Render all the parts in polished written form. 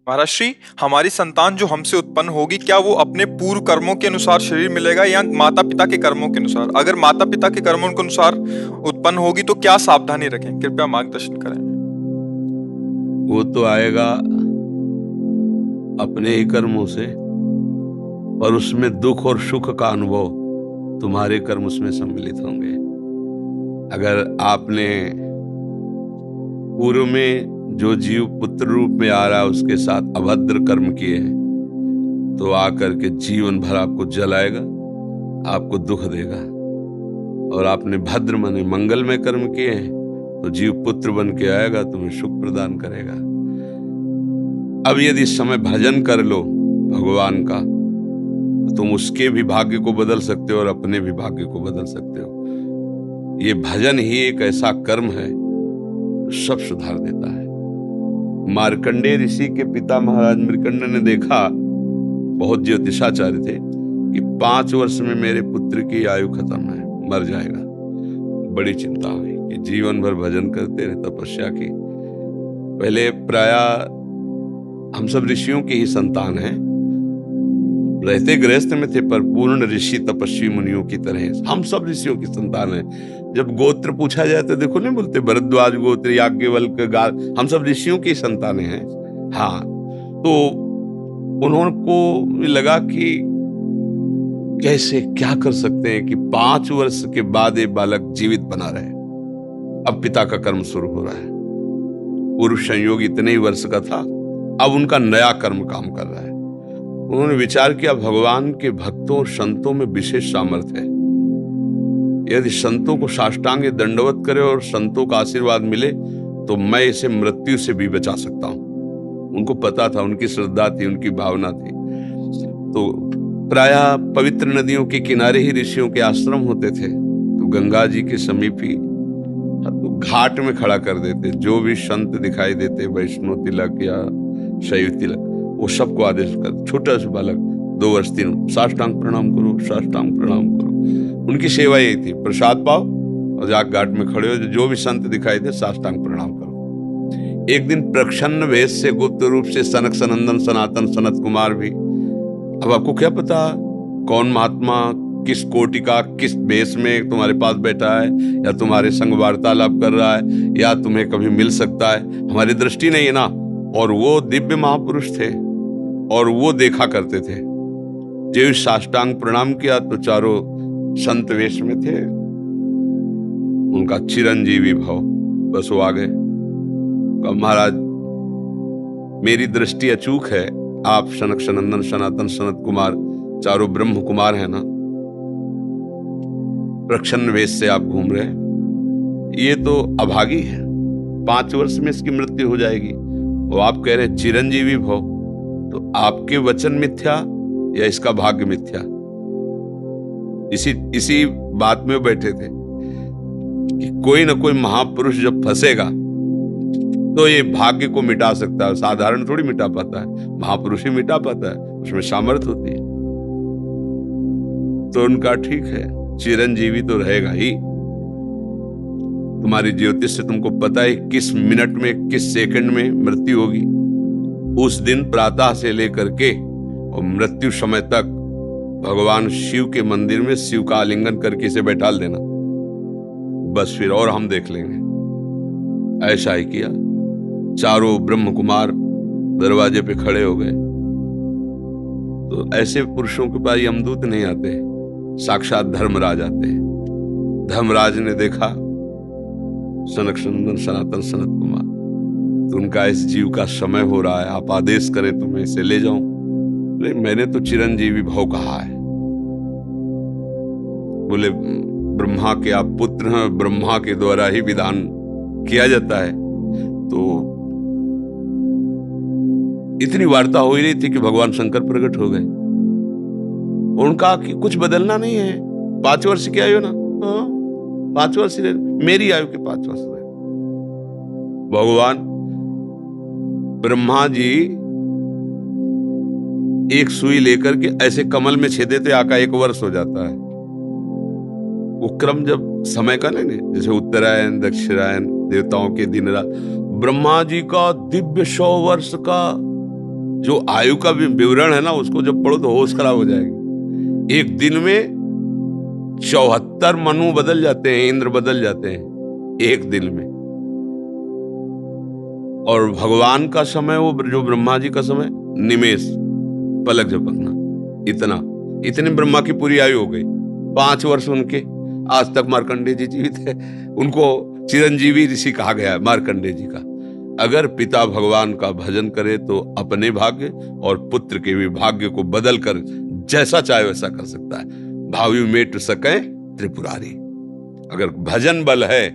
महाराष्ट्री, हमारी संतान जो हमसे उत्पन्न होगी, क्या वो अपने पूर्व कर्मों के अनुसार शरीर मिलेगा या माता पिता के कर्मों के अनुसार? अगर माता पिता के कर्मों के अनुसार उत्पन्न होगी तो क्या सावधानी रखें? कृपया मार्गदर्शन करें। वो तो आएगा अपने ही कर्मों से, और उसमें दुख और सुख का अनुभव तुम्हारे कर्म उसमें सम्मिलित होंगे। अगर आपने पूर्व में जो जीव पुत्र रूप में आ रहा है उसके साथ अभद्र कर्म किए हैं, तो आकर के जीवन भर आपको जलाएगा, आपको दुख देगा। और आपने भद्र माने मंगलमय कर्म किए हैं तो जीव पुत्र बन के आएगा, तुम्हें सुख प्रदान करेगा। अब यदि इस समय भजन कर लो भगवान का, तो तुम उसके भी भाग्य को बदल सकते हो और अपने भी भाग्य को बदल सकते हो। ये भजन ही एक ऐसा कर्म है जो सब सुधार देता है। मार्कंडेय ऋषि के पिता महाराज मृकंड ने देखा, बहुत ज्योतिषाचार्य थे, कि 5 वर्ष में मेरे पुत्र की आयु खत्म है, मर जाएगा। बड़ी चिंता हुई कि जीवन भर भजन करते रहे, तपस्या की। पहले प्राय हम सब ऋषियों की ही संतान हैं, रहते गृहस्थ में थे पर पूर्ण ऋषि तपस्वी मुनियों की तरह हम सब ऋषियों की संतान हैं। जब गोत्र पूछा जाए तो देखो नहीं बोलते भरद्वाज गोत्र, याज्ञवल्क्य, हम सब ऋषियों की संतानें हैं। हाँ, तो उन्होंने लगा कि कैसे क्या कर सकते हैं कि 5 वर्ष के बाद ये बालक जीवित बना रहे। अब पिता का कर्म शुरू हो रहा है। पूर्व संयोग इतने ही वर्ष का था, अब उनका नया कर्म काम कर रहा है। उन्होंने विचार किया, भगवान के भक्तों और संतों में विशेष सामर्थ्य है। यदि संतों को साष्टांग दंडवत करे और संतों का आशीर्वाद मिले तो मैं इसे मृत्यु से भी बचा सकता हूं। उनको पता था, उनकी श्रद्धा थी, उनकी भावना थी। तो प्रायः पवित्र नदियों के किनारे ही ऋषियों के आश्रम होते थे, तो गंगा जी के समीप ही तो घाट में खड़ा कर देते। जो भी संत दिखाई देते, वैष्णव तिलक या शैव तिलक, वो सबको आदेश कर, छोटा सा बालक 2 वर्ष 3, साष्टांग प्रणाम करो, साष्टांग प्रणाम करो। उनकी सेवा यही थी, प्रसाद पाओ और जाके घाट में खड़े हो, जो भी संत दिखाई दे साष्टांग प्रणाम करो। एक दिन प्रच्छन्न वेश से गुप्त रूप से सनक सनंदन सनातन सनत कुमार भी, अब आपको क्या पता कौन महात्मा किस कोटि का किस वेश में तुम्हारे पास बैठा है, या तुम्हारे संग वार्तालाप कर रहा है, या तुम्हें कभी मिल सकता है, हमारी दृष्टि नहीं है ना। और वो दिव्य महापुरुष थे और वो देखा करते थे। जो साष्टांग प्रणाम किया तो चारों संत वेश में थे, उनका चिरंजीवी भव, बस वो आ गए। महाराज मेरी दृष्टि अचूक है, आप सनक सनंदन सनातन सनत कुमार चारों ब्रह्म कुमार है ना, प्रच्छन्न वेश से आप घूम रहे हैं, ये तो अभागी है, 5 वर्ष में इसकी मृत्यु हो जाएगी। वो आप कह रहे चिरंजीवी भव, तो आपके वचन मिथ्या या इसका भाग्य मिथ्या? इसी बात में बैठे थे कि कोई ना कोई महापुरुष जब फंसेगा तो ये भाग्य को मिटा सकता है, साधारण थोड़ी मिटा पाता है, महापुरुष ही मिटा पाता है, उसमें सामर्थ्य होती है। तो उनका ठीक है, चिरंजीवी तो रहेगा ही। तुम्हारी ज्योतिष से तुमको पता है किस मिनट में किस सेकंड में मृत्यु होगी। उस दिन प्रातः से लेकर के और मृत्यु समय तक भगवान शिव के मंदिर में शिव का आलिंगन करके इसे बैठा देना, बस फिर और हम देख लेंगे। ऐसा ही किया। चारों ब्रह्म कुमार दरवाजे पे खड़े हो गए। तो ऐसे पुरुषों के पास यमदूत नहीं आते, साक्षात धर्मराज आते हैं। धर्मराज ने देखा सनक सनंदन सनातन सनत कुमार, तो उनका इस जीव का समय हो रहा है, आप आदेश करें तो मैं इसे ले जाऊं। बोले मैंने तो चिरंजीवी भव कहा है। बोले ब्रह्मा के आप पुत्र हैं, ब्रह्मा के द्वारा ही विधान किया जाता है। तो इतनी वार्ता हो ही रही थी कि भगवान शंकर प्रकट हो गए। उनका कि कुछ बदलना नहीं है, 5 वर्ष की आयु ना, 5 वर्ष मेरी आयु के 5 वर्ष रहे। भगवान ब्रह्मा जी एक सुई लेकर के ऐसे कमल में छेदे थे, आका 1 वर्ष हो जाता है। वो क्रम जब समय का नहीं, जैसे उत्तरायण दक्षिणायन देवताओं के दिन रात, ब्रह्मा जी का दिव्य 100 वर्ष का जो आयु का भी विवरण है ना, उसको जब पढ़ो तो होश खराब हो जाएगी। एक दिन में 74 मनु बदल जाते हैं, इंद्र बदल जाते हैं एक दिन में। और भगवान का समय, वो जो ब्रह्मा जी का समय, निमेष, पलक झपकना, इतने ब्रह्मा की पूरी आयु हो गई। 5 वर्ष उनके, आज तक मार्कंडेय जी जीवित है, उनको चिरंजीवी ऋषि कहा गया है मार्कंडेय जी का। अगर पिता भगवान का भजन करे तो अपने भाग्य और पुत्र के भी भाग्य को बदल कर जैसा चाहे वैसा कर सकता है। भावी मेट सके त्रिपुरारी। अगर भजन बल है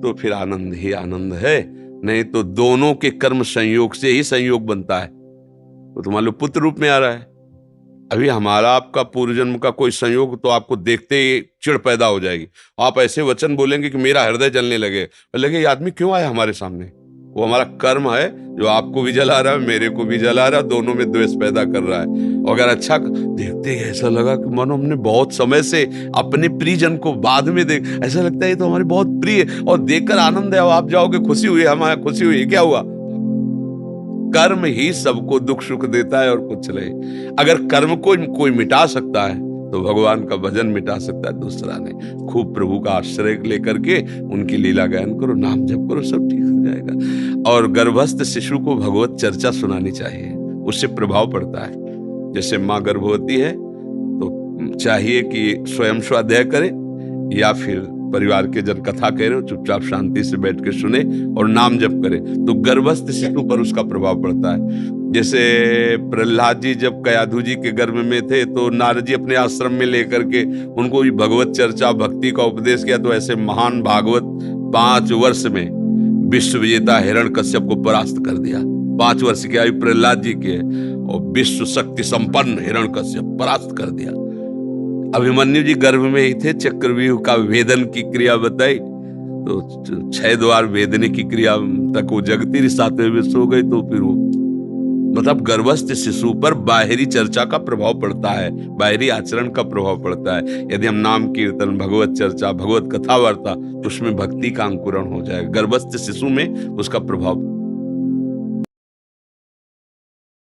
तो फिर आनंद ही आनंद है, नहीं तो दोनों के कर्म संयोग से ही संयोग बनता है। तो तुम्हारे पुत्र रूप में आ रहा है। अभी हमारा आपका पूर्व जन्म का कोई संयोग तो आपको देखते ही चिढ़ पैदा हो जाएगी। आप ऐसे वचन बोलेंगे कि मेरा हृदय जलने लगे, ये आदमी क्यों आया हमारे सामने। वो हमारा कर्म है जो आपको भी जला रहा है, मेरे को भी जला रहा है, दोनों में द्वेष पैदा कर रहा है। अगर अच्छा देखते ही ऐसा लगा कि मानो हमने बहुत समय से अपने प्रियजन को बाद में देख, ऐसा लगता है ये तो हमारी बहुत प्रिय, और देखकर आनंद है, आप जाओगे खुशी हुई, हमारे खुशी हुई, क्या हुआ। कर्म ही सबको दुख सुख देता है और कुछ नहीं। अगर कर्म को कोई मिटा सकता है तो भगवान का भजन मिटा सकता है दूसरा नहीं। खूब प्रभु का आश्रय लेकर के उनकी लीला गायन करो, नाम जप करो, सब ठीक हो जाएगा। और गर्भस्थ शिशु को भगवत चर्चा सुनानी चाहिए, उससे प्रभाव पड़ता है। जैसे माँ गर्भवती है तो चाहिए कि स्वयं स्वाध्याय करे, या फिर परिवार के जन कथा कह रहे हो चुपचाप शांति से बैठ के सुने और नाम जप करे, तो गर्भस्थ शिशु पर उसका प्रभाव पड़ता है। जैसे प्रहलाद जी जब कयाधु जी के गर्भ में थे तो नारद जी अपने आश्रम में लेकर के उनको भी भगवत चर्चा भक्ति का उपदेश किया। तो ऐसे महान भागवत 5 वर्ष में विश्व विजेता हिरण्यकश्यप को परास्त कर दिया। 5 वर्ष की आयु प्रहलाद जी की है और विश्व शक्ति संपन्न हिरण्यकश्यप परास्त कर दिया। अभिमन्यु जी गर्भ में ही थे, चक्रव्यूह का वेदन की क्रिया बताई तो 6 द्वार वेदने की क्रिया तक वो जगती रही, 7वें विश्व हो गई। तो फिर वो मतलब गर्भस्थ शिशु पर बाहरी चर्चा का प्रभाव पड़ता है, बाहरी आचरण का प्रभाव पड़ता है। यदि हम नाम कीर्तन, भगवत चर्चा, भगवत कथा वार्ता, तो उसमें भक्ति का अंकुरण हो जाएगा। गर्भस्थ शिशु में उसका प्रभाव